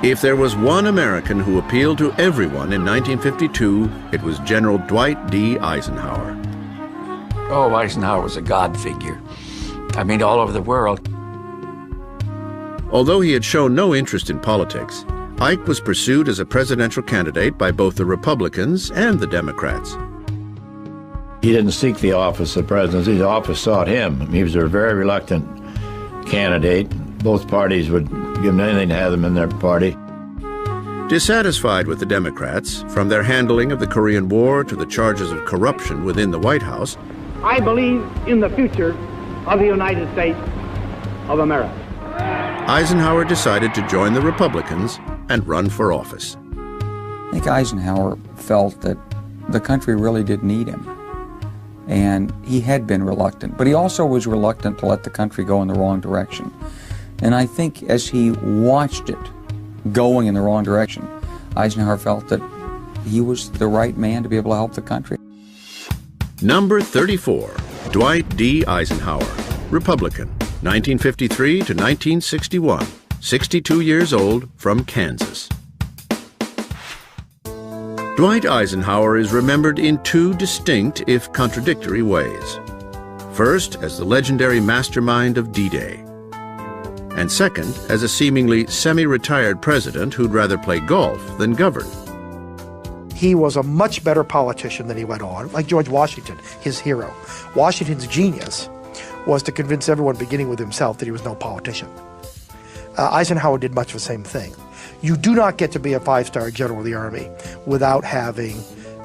If there was one American who appealed to everyone in 1952, it was General Dwight D. Eisenhower. Oh, Eisenhower was a God figure. I mean, all over the world. Although he had shown no interest in politics, Ike was pursued as a presidential candidate by both the Republicans and the Democrats. He didn't seek the office of presidency. The office sought him. He was a very reluctant candidate. Both parties would give him anything to have him in their party. Dissatisfied with the Democrats, from their handling of the Korean War to the charges of corruption within the White House, I believe in the future of the United States of America. Eisenhower decided to join the Republicans and run for office. I think Eisenhower felt that the country really did need him. And he had been reluctant, but he also was reluctant to let the country go in the wrong direction. And I think as he watched it going in the wrong direction, Eisenhower felt that he was the right man to be able to help the country. Number 34, Dwight D. Eisenhower, Republican, 1953 to 1961, 62 years old, from Kansas. Dwight Eisenhower is remembered in two distinct, if contradictory, ways. First, as the legendary mastermind of D-Day, and second, as a seemingly semi-retired president who'd rather play golf than govern. He was a much better politician than he went on, like George Washington, his hero. Washington's genius was to convince everyone, beginning with himself, that he was no politician. Eisenhower did much of the same thing. You do not get to be a five-star general of the Army without having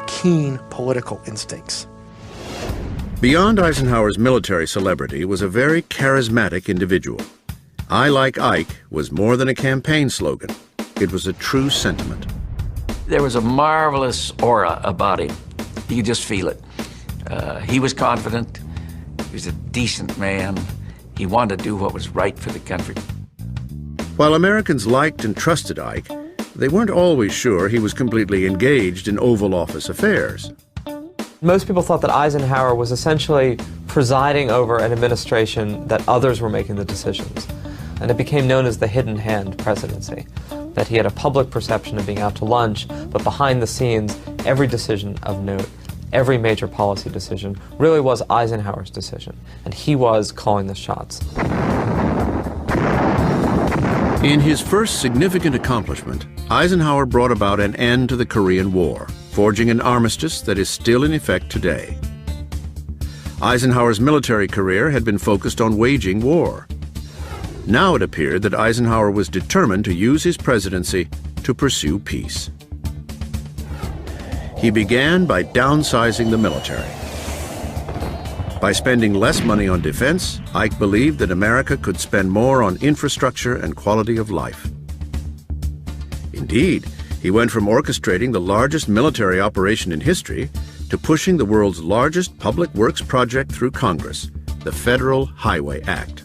keen political instincts. Beyond Eisenhower's military celebrity was a very charismatic individual. "I like Ike" was more than a campaign slogan. It was a true sentiment. There was a marvelous aura about him. You could just feel it. He was confident. He was a decent man. He wanted to do what was right for the country. While Americans liked and trusted Ike, they weren't always sure he was completely engaged in Oval Office affairs. Most people thought that Eisenhower was essentially presiding over an administration that others were making the decisions. And it became known as the hidden hand presidency, that he had a public perception of being out to lunch, but behind the scenes, every decision of note, every major policy decision really was Eisenhower's decision, and he was calling the shots. In his first significant accomplishment, Eisenhower brought about an end to the Korean War, forging an armistice that is still in effect today. Eisenhower's military career had been focused on waging war. Now it appeared that Eisenhower was determined to use his presidency to pursue peace. He began by downsizing the military. By spending less money on defense, Ike believed that America could spend more on infrastructure and quality of life. Indeed, he went from orchestrating the largest military operation in history to pushing the world's largest public works project through Congress, the Federal Highway Act.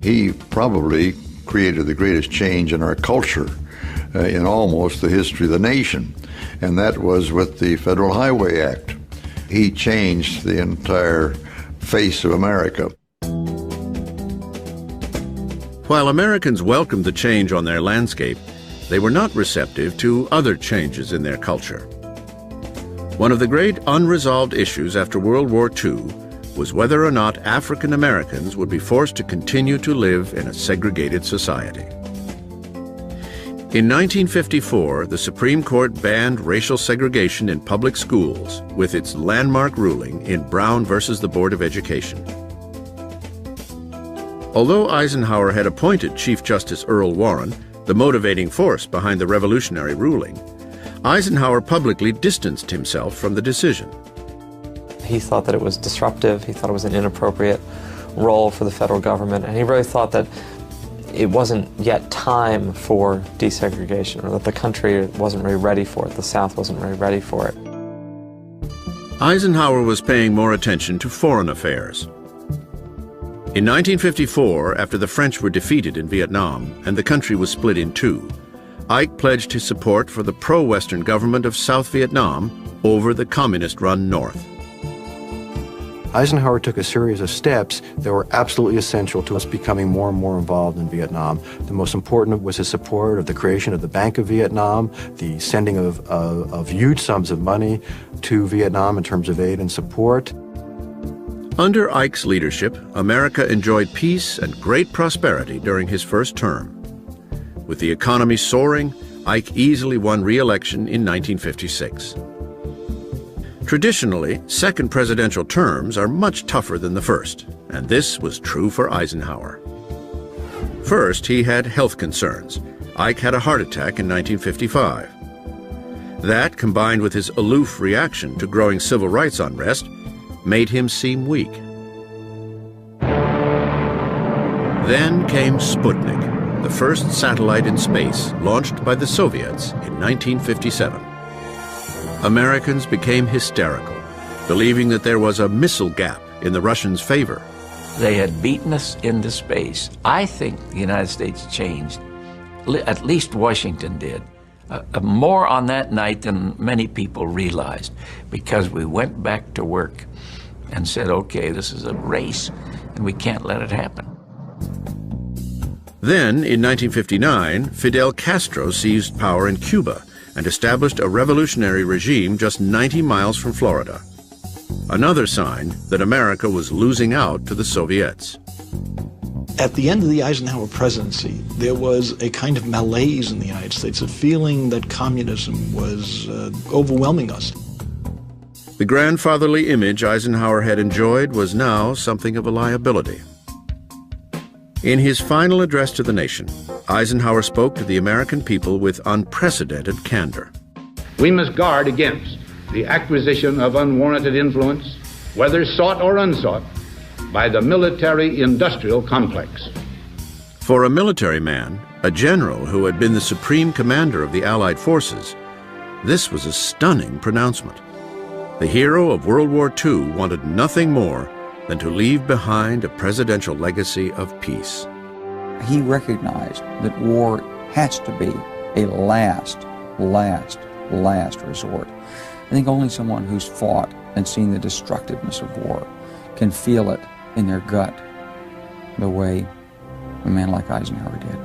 He probably created the greatest change in our culture in almost the history of the nation, and that was with the Federal Highway Act. He changed the entire face of America. While Americans welcomed the change on their landscape, they were not receptive to other changes in their culture. One of the great unresolved issues after World War II was whether or not African Americans would be forced to continue to live in a segregated society. In 1954, the Supreme Court banned racial segregation in public schools with its landmark ruling in Brown versus the Board of Education. Although Eisenhower had appointed Chief Justice Earl Warren, the motivating force behind the revolutionary ruling, Eisenhower publicly distanced himself from the decision. He thought that it was disruptive, he thought it was an inappropriate role for the federal government, and he really thought that it wasn't yet time for desegregation, or that the country wasn't really ready for it, the South wasn't really ready for it. Eisenhower was paying more attention to foreign affairs. In 1954, after the French were defeated in Vietnam and the country was split in two, Ike pledged his support for the pro-Western government of South Vietnam over the communist-run North. Eisenhower took a series of steps that were absolutely essential to us becoming more and more involved in Vietnam. The most important was his support of the creation of the Bank of Vietnam, the sending of huge sums of money to Vietnam in terms of aid and support. Under Ike's leadership, America enjoyed peace and great prosperity during his first term. With the economy soaring, Ike easily won re-election in 1956. Traditionally, second presidential terms are much tougher than the first, and this was true for Eisenhower. First, he had health concerns. Ike had a heart attack in 1955. That, combined with his aloof reaction to growing civil rights unrest, made him seem weak. Then came Sputnik, the first satellite in space launched by the Soviets in 1957. Americans became hysterical, believing that there was a missile gap in the Russians' favor. They had beaten us into space. I think the United States changed, at least Washington did, more on that night than many people realized, because we went back to work and said, okay, this is a race, and we can't let it happen. Then, in 1959, Fidel Castro seized power in Cuba and established a revolutionary regime just 90 miles from Florida. Another sign that America was losing out to the Soviets. At the end of the Eisenhower presidency, there was a kind of malaise in the United States, a feeling that communism was overwhelming us. The grandfatherly image Eisenhower had enjoyed was now something of a liability. In his final address to the nation, Eisenhower spoke to the American people with unprecedented candor. We must guard against the acquisition of unwarranted influence, whether sought or unsought, by the military-industrial complex. For a military man, a general who had been the supreme commander of the Allied forces, this was a stunning pronouncement. The hero of World War II wanted nothing more than to leave behind a presidential legacy of peace. He recognized that war has to be a last resort. I think only someone who's fought and seen the destructiveness of war can feel it in their gut the way a man like Eisenhower did.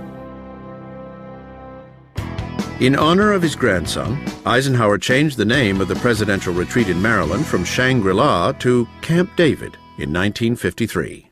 In honor of his grandson, Eisenhower changed the name of the presidential retreat in Maryland from Shangri-La to Camp David in 1953.